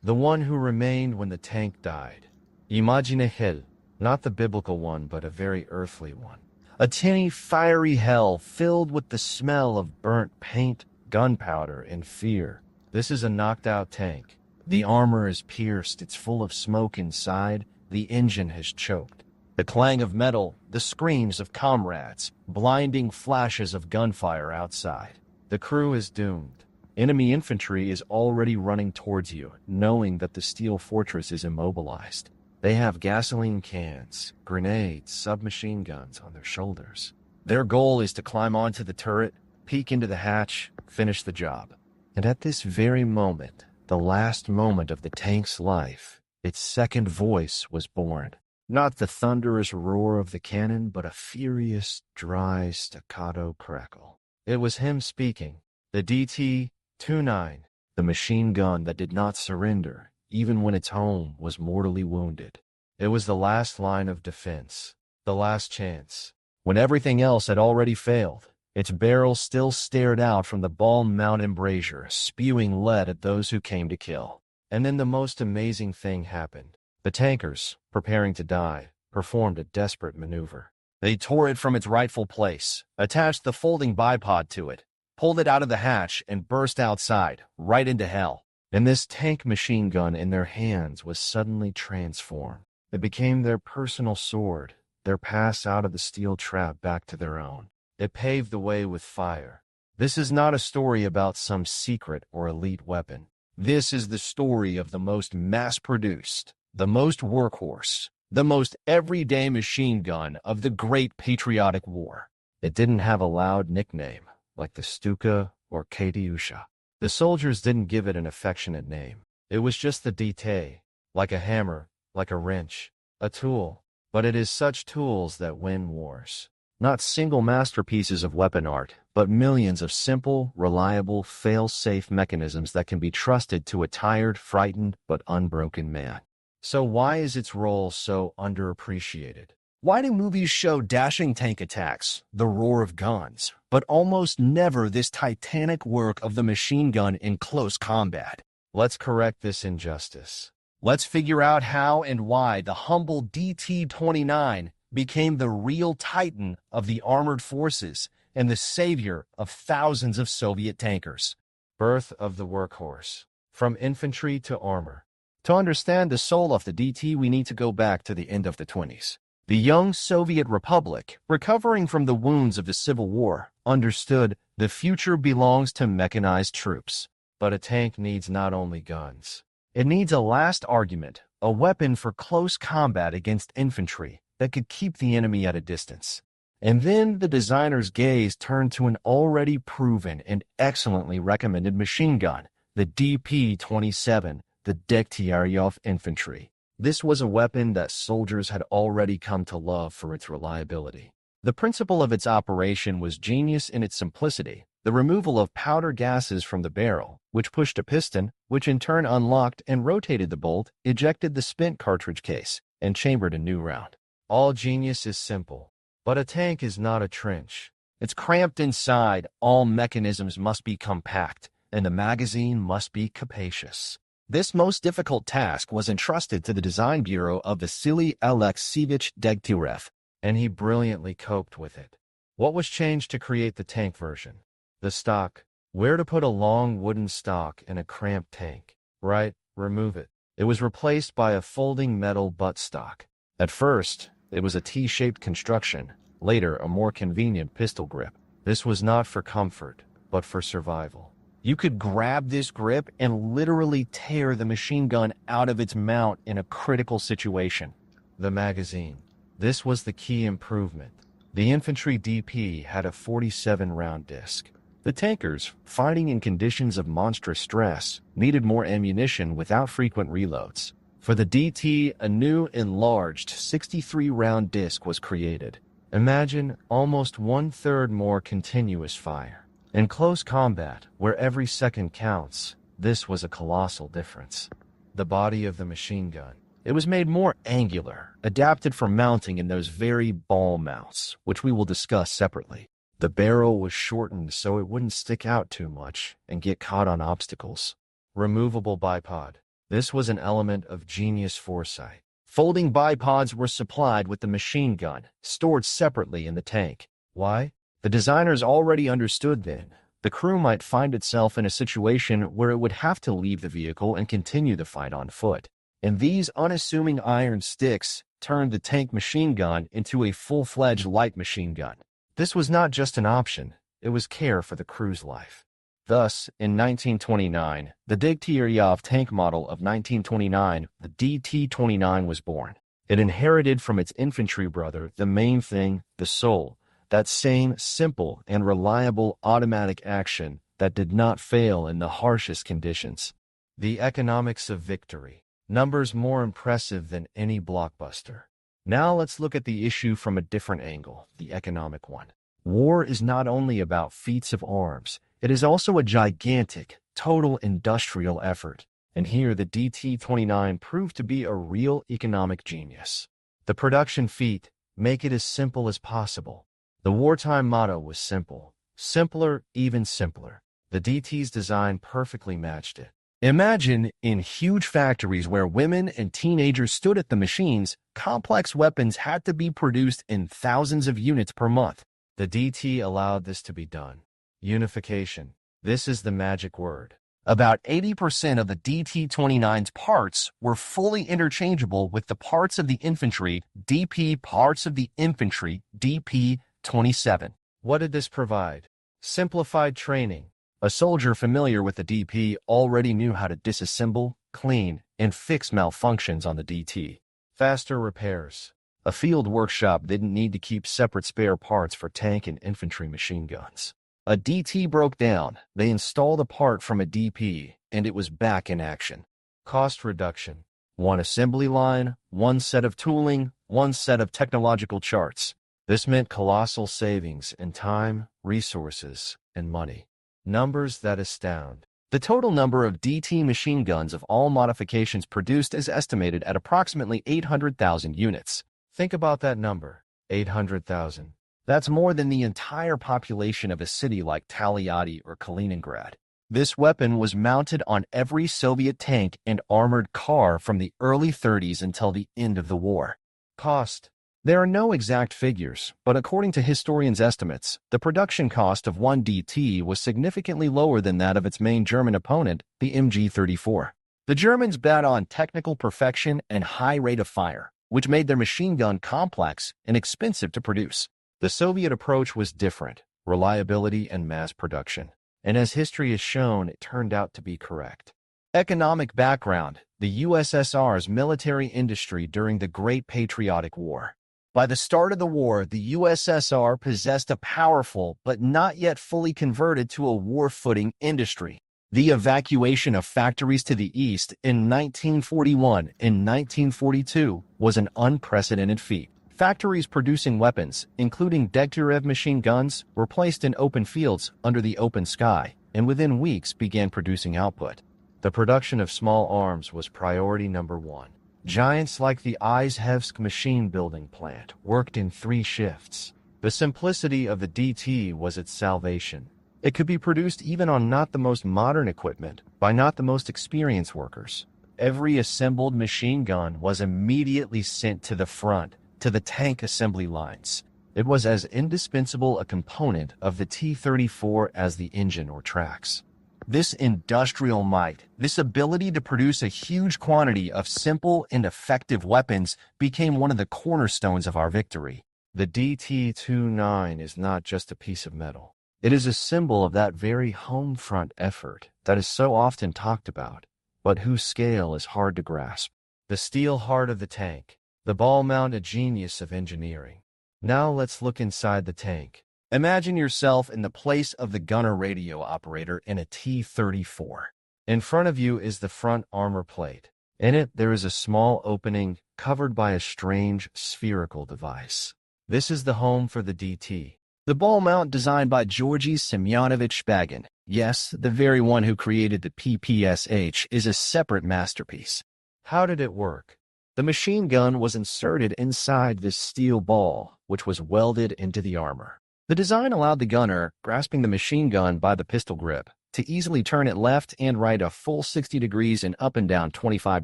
the one who remained when the tank died. Imagine hell, not the biblical one, but a very earthly one. A tinny, fiery hell filled with the smell of burnt paint, gunpowder, and fear. This is a knocked-out tank. The armor is pierced, it's full of smoke inside, the engine has choked. The clang of metal, the screams of comrades, blinding flashes of gunfire outside. The crew is doomed. Enemy infantry is already running towards you, knowing that the steel fortress is immobilized. They have gasoline cans, grenades, submachine guns on their shoulders. Their goal is to climb onto the turret, peek into the hatch, finish the job. And at this very moment, the last moment of the tank's life, its second voice was born. Not the thunderous roar of the cannon, but a furious, dry, staccato crackle. It was him speaking, the DT-29, the machine gun that did not surrender, even when its home was mortally wounded. It was the last line of defense, the last chance. When everything else had already failed, its barrel still stared out from the ball-mount embrasure, spewing lead at those who came to kill. And then the most amazing thing happened. The tankers, preparing to die, performed a desperate maneuver. They tore it from its rightful place, attached the folding bipod to it, pulled it out of the hatch, and burst outside, right into hell. And this tank machine gun in their hands was suddenly transformed. It became their personal sword, their pass out of the steel trap back to their own. It paved the way with fire. This is not a story about some secret or elite weapon. This is the story of the most mass-produced, the most workhorse, the most everyday machine gun of the Great Patriotic War. It didn't have a loud nickname, like the Stuka or Katyusha. The soldiers didn't give it an affectionate name. It was just the DT, like a hammer, like a wrench, a tool. But it is such tools that win wars. Not single masterpieces of weapon art, but millions of simple, reliable, fail-safe mechanisms that can be trusted to a tired, frightened, but unbroken man. So why is its role so underappreciated? Why do movies show dashing tank attacks, the roar of guns, but almost never this titanic work of the machine gun in close combat? Let's correct this injustice. Let's figure out how and why the humble DT-29 became the real titan of the armored forces and the savior of thousands of Soviet tankers. Birth of the workhorse. From infantry to armor. To understand the soul of the DT, we need to go back to the end of the 20s. The young Soviet Republic, recovering from the wounds of the Civil War, understood the future belongs to mechanized troops. But a tank needs not only guns. It needs a last argument, a weapon for close combat against infantry that could keep the enemy at a distance. And then the designer's gaze turned to an already proven and excellently recommended machine gun, the DP-27, the Degtyaryov infantry. This was a weapon that soldiers had already come to love for its reliability. The principle of its operation was genius in its simplicity, the removal of powder gases from the barrel, which pushed a piston, which in turn unlocked and rotated the bolt, ejected the spent cartridge case, and chambered a new round. All genius is simple, but a tank is not a trench. It's cramped inside, all mechanisms must be compact, and the magazine must be capacious. This most difficult task was entrusted to the design bureau of Vasily Alexeyevich Degtyaryov, and he brilliantly coped with it. What was changed to create the tank version? The stock. Where to put a long wooden stock in a cramped tank? Right, remove it. It was replaced by a folding metal buttstock. At first, it was a T-shaped construction, later a more convenient pistol grip. This was not for comfort, but for survival. You could grab this grip and literally tear the machine gun out of its mount in a critical situation. The magazine. This was the key improvement. The infantry DP had a 47-round disc. The tankers, fighting in conditions of monstrous stress, needed more ammunition without frequent reloads. For the DT, a new enlarged 63-round disc was created. Imagine almost one-third more continuous fire. In close combat, where every second counts, this was a colossal difference. The body of the machine gun. It was made more angular, adapted for mounting in those very ball mounts, which we will discuss separately. The barrel was shortened so it wouldn't stick out too much and get caught on obstacles. Removable bipod. This was an element of genius foresight. Folding bipods were supplied with the machine gun, stored separately in the tank. Why? The designers already understood then. The crew might find itself in a situation where it would have to leave the vehicle and continue the fight on foot. And these unassuming iron sticks turned the tank machine gun into a full-fledged light machine gun. This was not just an option, it was care for the crew's life. Thus, in 1929, the Degtyaryov tank model of 1929, the DT-29 was born. It inherited from its infantry brother the main thing, the soul, that same simple and reliable automatic action that did not fail in the harshest conditions. The economics of victory. Numbers more impressive than any blockbuster. Now let's look at the issue from a different angle, the economic one. War is not only about feats of arms, it is also a gigantic, total industrial effort. And here the DT-29 proved to be a real economic genius. The production feat, make it as simple as possible. The wartime motto was simple. Simpler, even simpler. The DT's design perfectly matched it. Imagine, in huge factories where women and teenagers stood at the machines, complex weapons had to be produced in thousands of units per month. The DT allowed this to be done. Unification. This is the magic word. About 80% of the DT-29's parts were fully interchangeable with the parts of the infantry, DP parts of the infantry, DP-27. What did this provide? Simplified training. A soldier familiar with the DP already knew how to disassemble, clean, and fix malfunctions on the DT. Faster repairs. A field workshop didn't need to keep separate spare parts for tank and infantry machine guns. A DT broke down, they installed a part from a DP, and it was back in action. Cost reduction. One assembly line, one set of tooling, one set of technological charts. This meant colossal savings in time, resources, and money. Numbers that astound. The total number of DT machine guns of all modifications produced is estimated at approximately 800,000 units. Think about that number, 800,000. That's more than the entire population of a city like Taliadi or Kaliningrad. This weapon was mounted on every Soviet tank and armored car from the early 30s until the end of the war. Cost. There are no exact figures, but according to historians' estimates, the production cost of one DT was significantly lower than that of its main German opponent, the MG-34. The Germans bet on technical perfection and high rate of fire, which made their machine gun complex and expensive to produce. The Soviet approach was different, reliability and mass production. And as history has shown, it turned out to be correct. Economic background, the USSR's military industry during the Great Patriotic War. By the start of the war, the USSR possessed a powerful but not yet fully converted to a war-footing industry. The evacuation of factories to the east in 1941 and 1942 was an unprecedented feat. Factories producing weapons, including Degtyaryov machine guns, were placed in open fields under the open sky, and within weeks began producing output. The production of small arms was priority number one. Giants like the Izhevsk machine building plant worked in 3 shifts. The simplicity of the DT was its salvation. It could be produced even on not the most modern equipment, by not the most experienced workers. Every assembled machine gun was immediately sent to the front, to the tank assembly lines. It was as indispensable a component of the T-34 as the engine or tracks. This industrial might, this ability to produce a huge quantity of simple and effective weapons became one of the cornerstones of our victory. The DT-29 is not just a piece of metal. It is a symbol of that very home front effort that is so often talked about, but whose scale is hard to grasp. The steel heart of the tank. The ball mount, a genius of engineering. Now let's look inside the tank. Imagine yourself in the place of the gunner radio operator in a T-34. In front of you is the front armor plate. In it, there is a small opening covered by a strange spherical device. This is the home for the DT. The ball mount designed by Georgy Semyonovich Shpagin. Yes, the very one who created the PPSH is a separate masterpiece. How did it work? The machine gun was inserted inside this steel ball, which was welded into the armor. The design allowed the gunner, grasping the machine gun by the pistol grip, to easily turn it left and right a full 60 degrees and up and down 25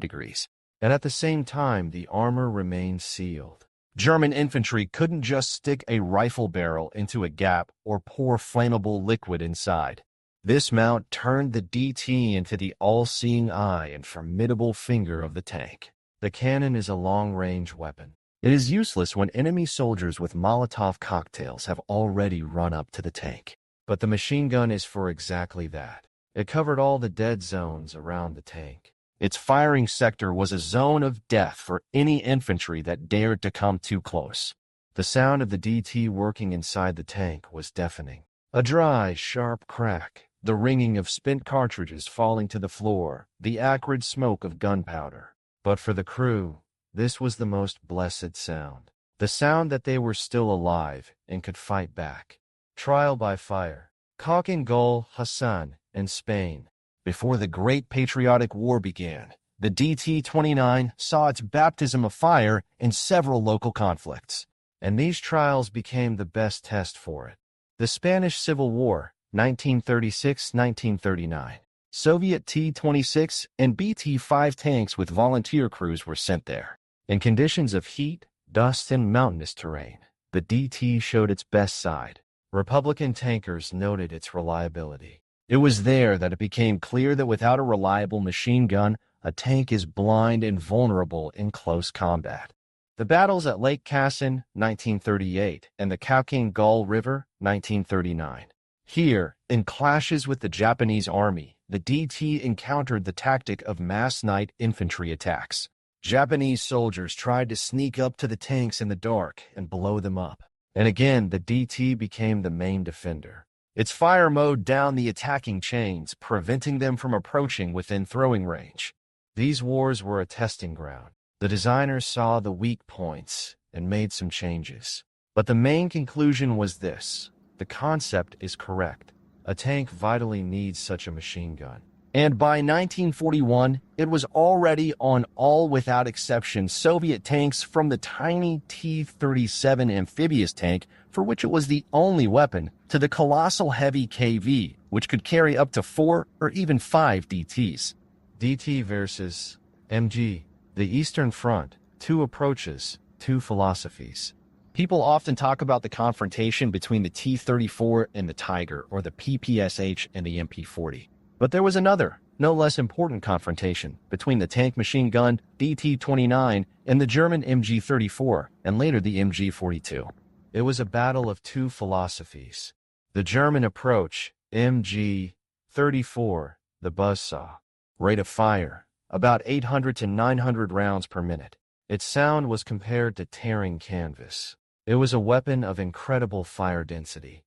degrees. And at the same time, the armor remained sealed. German infantry couldn't just stick a rifle barrel into a gap or pour flammable liquid inside. This mount turned the DT into the all-seeing eye and formidable finger of the tank. The cannon is a long-range weapon. It is useless when enemy soldiers with Molotov cocktails have already run up to the tank. But the machine gun is for exactly that. It covered all the dead zones around the tank. Its firing sector was a zone of death for any infantry that dared to come too close. The sound of the DT working inside the tank was deafening. A dry, sharp crack, the ringing of spent cartridges falling to the floor, the acrid smoke of gunpowder. But for the crew, this was the most blessed sound. The sound that they were still alive and could fight back. Trial by fire. Cock and Gull, Hassan, and Spain. Before the Great Patriotic War began, the DT-29 saw its baptism of fire in several local conflicts, and these trials became the best test for it. The Spanish Civil War, 1936-1939. Soviet T-26 and BT-5 tanks with volunteer crews were sent there. In conditions of heat, dust, and mountainous terrain, the DT showed its best side. Republican tankers noted its reliability. It was there that it became clear that without a reliable machine gun, a tank is blind and vulnerable in close combat. The battles at Lake Kassin, 1938, and the Cock and Gull River, 1939. Here, in clashes with the Japanese army, the DT encountered the tactic of mass night infantry attacks. Japanese soldiers tried to sneak up to the tanks in the dark and blow them up. And again, the DT became the main defender. Its fire mowed down the attacking chains, preventing them from approaching within throwing range. These wars were a testing ground. The designers saw the weak points and made some changes. But the main conclusion was this: the concept is correct. A tank vitally needs such a machine gun. And by 1941, it was already on all without exception Soviet tanks, from the tiny T-37 amphibious tank, for which it was the only weapon, to the colossal heavy KV, which could carry up to 4 or even 5 DTs. DT versus MG. The Eastern Front. Two approaches, two philosophies. People often talk about the confrontation between the T-34 and the Tiger, or the PPSH and the MP-40. But there was another, no less important confrontation between the tank machine gun DT-29 and the German MG-34, and later the MG-42. It was a battle of two philosophies. The German approach, MG-34, the buzzsaw. Rate of fire, about 800 to 900 rounds per minute. Its sound was compared to tearing canvas. It was a weapon of incredible fire density.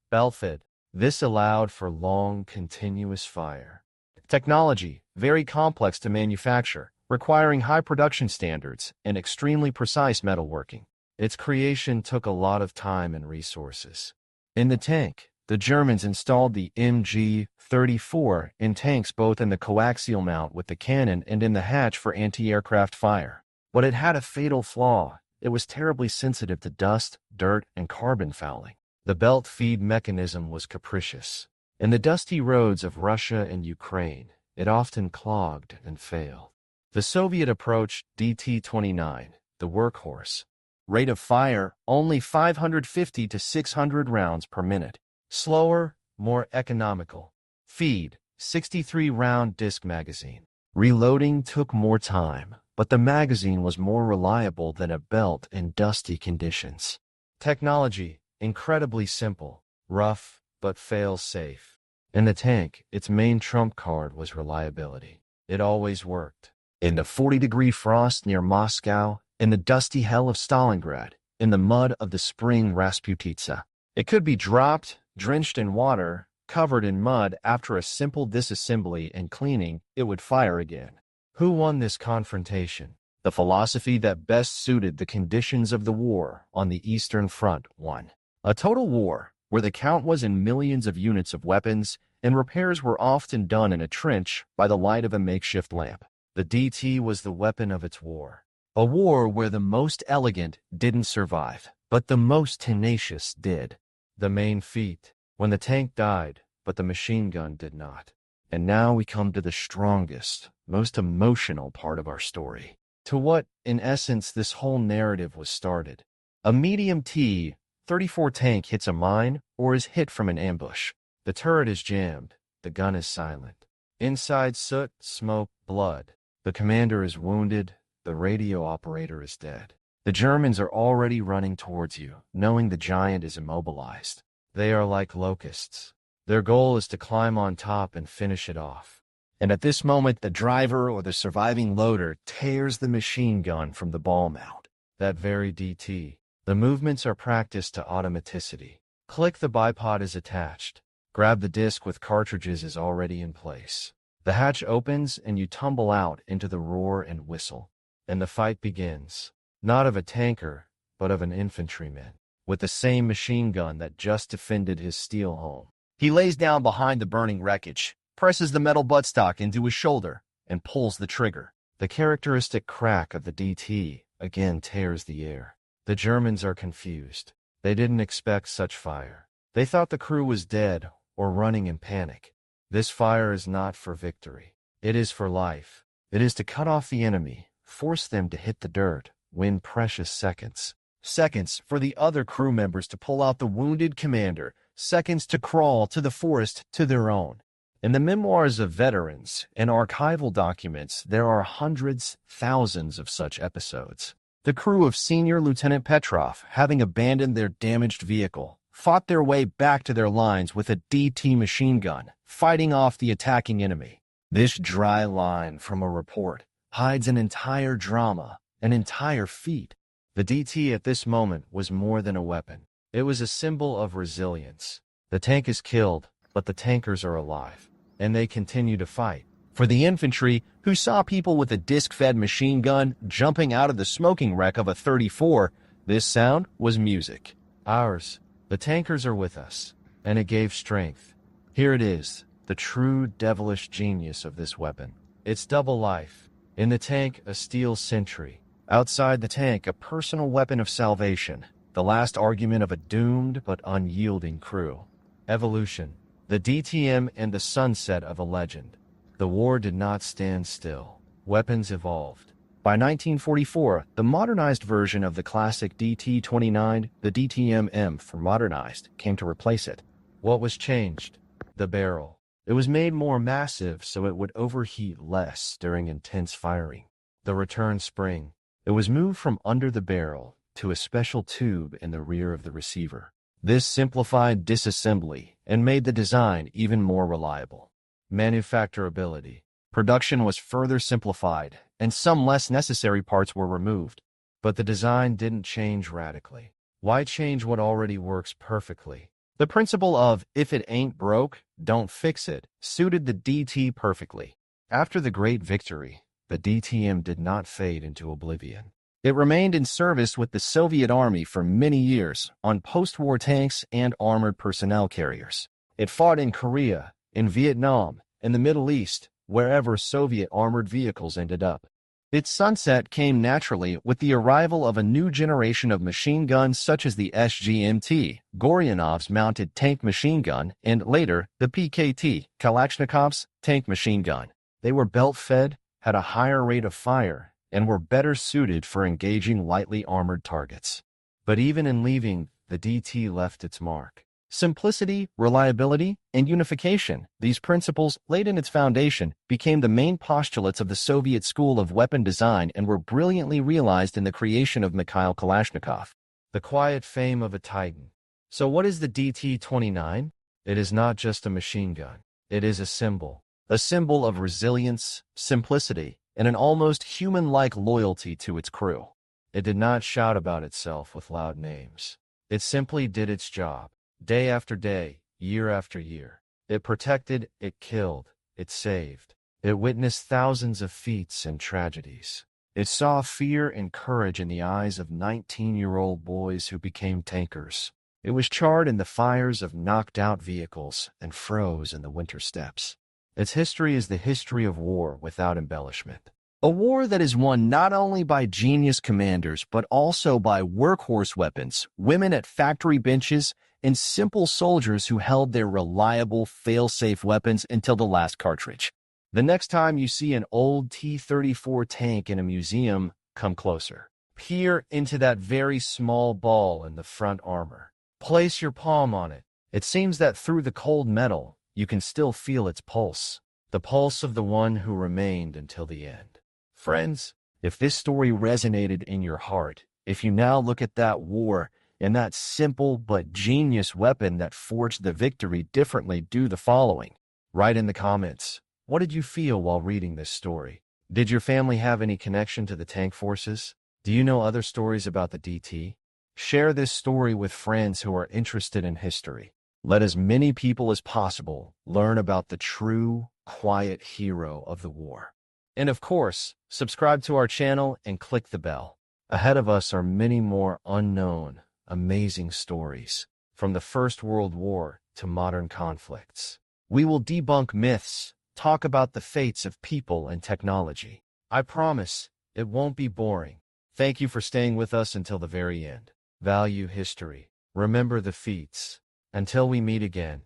Bell fed. This allowed for long, continuous fire. Technology, very complex to manufacture, requiring high production standards and extremely precise metalworking. Its creation took a lot of time and resources. In the tank, the Germans installed the MG-34 in tanks both in the coaxial mount with the cannon and in the hatch for anti-aircraft fire. But it had a fatal flaw. It was terribly sensitive to dust, dirt, and carbon fouling. The belt feed mechanism was capricious. In the dusty roads of Russia and Ukraine, it often clogged and failed. The Soviet approach, DT-29, the Workhorse. Rate of fire, only 550 to 600 rounds per minute. Slower, more economical. Feed, 63-round disc magazine. Reloading took more time, but the magazine was more reliable than a belt in dusty conditions. Technology, incredibly simple, rough, but fail-safe. In the tank, its main trump card was reliability. It always worked. In the 40-degree frost near Moscow, in the dusty hell of Stalingrad, in the mud of the spring Rasputitsa. It could be dropped, drenched in water, covered in mud. After a simple disassembly and cleaning, it would fire again. Who won this confrontation? The philosophy that best suited the conditions of the war on the Eastern Front won. A total war, where the count was in millions of units of weapons, and repairs were often done in a trench by the light of a makeshift lamp. The DT was the weapon of its war. A war where the most elegant didn't survive, but the most tenacious did. The main feat. When the tank died, but the machine gun did not. And now we come to the strongest, most emotional part of our story. To what, in essence, this whole narrative was started. A medium T-34 tank hits a mine or is hit from an ambush. The turret is jammed. The gun is silent. Inside, soot, smoke, blood. The commander is wounded. The radio operator is dead. The Germans are already running towards you, knowing the giant is immobilized. They are like locusts. Their goal is to climb on top and finish it off. And at this moment, the driver or the surviving loader tears the machine gun from the ball mount. That very DT. The movements are practiced to automaticity. Click, the bipod is attached. Grab, the disc with cartridges is already in place. The hatch opens and you tumble out into the roar and whistle. And the fight begins. Not of a tanker, but of an infantryman, with the same machine gun that just defended his steel home. He lays down behind the burning wreckage, presses the metal buttstock into his shoulder, and pulls the trigger. The characteristic crack of the DT again tears the air. The Germans are confused. They didn't expect such fire. They thought the crew was dead or running in panic. This fire is not for victory. It is for life. It is to cut off the enemy, force them to hit the dirt, win precious seconds. Seconds for the other crew members to pull out the wounded commander, seconds to crawl to the forest to their own. In the memoirs of veterans and archival documents, there are hundreds, thousands of such episodes. The crew of Senior Lieutenant Petrov, having abandoned their damaged vehicle, fought their way back to their lines with a DT machine gun, fighting off the attacking enemy. This dry line from a report hides an entire drama, an entire feat. The DT at this moment was more than a weapon. It was a symbol of resilience. The tank is killed, but the tankers are alive, and they continue to fight. For the infantry, who saw people with a disc-fed machine gun jumping out of the smoking wreck of a 34, this sound was music. Ours. The tankers are with us, and it gave strength. Here it is, the true devilish genius of this weapon. It's double life. In the tank, a steel sentry. Outside the tank, a personal weapon of salvation, the last argument of a doomed but unyielding crew. Evolution. The DTM and the sunset of a legend. The war did not stand still. Weapons evolved. By 1944, the modernized version of the classic DT-29, the DTM-M for modernized, came to replace it. What was changed? The barrel. It was made more massive so it would overheat less during intense firing. The return spring. It was moved from under the barrel to a special tube in the rear of the receiver. This simplified disassembly and made the design even more reliable. Manufacturability. Production was further simplified, and some less necessary parts were removed. But the design didn't change radically. Why change what already works perfectly? The principle of, if it ain't broke, don't fix it, suited the DT perfectly. After the great victory, the DTM did not fade into oblivion. It remained in service with the Soviet Army for many years on post-war tanks and armored personnel carriers. It fought in Korea, in Vietnam, in the Middle East, wherever Soviet armored vehicles ended up. Its sunset came naturally with the arrival of a new generation of machine guns such as the SGMT, Goryanov's mounted tank machine gun, and later the PKT, Kalashnikov's tank machine gun. They were belt-fed, had a higher rate of fire, and were better suited for engaging lightly armored targets. But even in leaving, the DT left its mark. Simplicity, reliability, and unification, these principles, laid in its foundation, became the main postulates of the Soviet school of weapon design and were brilliantly realized in the creation of Mikhail Kalashnikov. The quiet fame of a titan. So what is the DT-29? It is not just a machine gun. It is a symbol of resilience, simplicity, and an almost human-like loyalty to its crew. It did not shout about itself with loud names. It simply did its job. Day after day, year after year. It protected, it killed, it saved. It witnessed thousands of feats and tragedies. It saw fear and courage in the eyes of 19-year-old boys who became tankers. It was charred in the fires of knocked-out vehicles and froze in the winter steppes. Its history is the history of war without embellishment. A war that is won not only by genius commanders, but also by workhorse weapons, women at factory benches, and simple soldiers who held their reliable, fail-safe weapons until the last cartridge. The next time you see an old T-34 tank in a museum, come closer. Peer into that very small ball in the front armor. Place your palm on it. It seems that through the cold metal, you can still feel its pulse. The pulse of the one who remained until the end. Friends, if this story resonated in your heart, if you now look at that war and that simple but genius weapon that forged the victory differently, do the following. Write in the comments. What did you feel while reading this story? Did your family have any connection to the tank forces? Do you know other stories about the DT? Share this story with friends who are interested in history. Let as many people as possible learn about the true, quiet hero of the war. And of course, subscribe to our channel and click the bell. Ahead of us are many more unknown, amazing stories, from the First World War to modern conflicts. We will debunk myths, talk about the fates of people and technology. I promise, it won't be boring. Thank you for staying with us until the very end. Value history. Remember the feats. Until we meet again.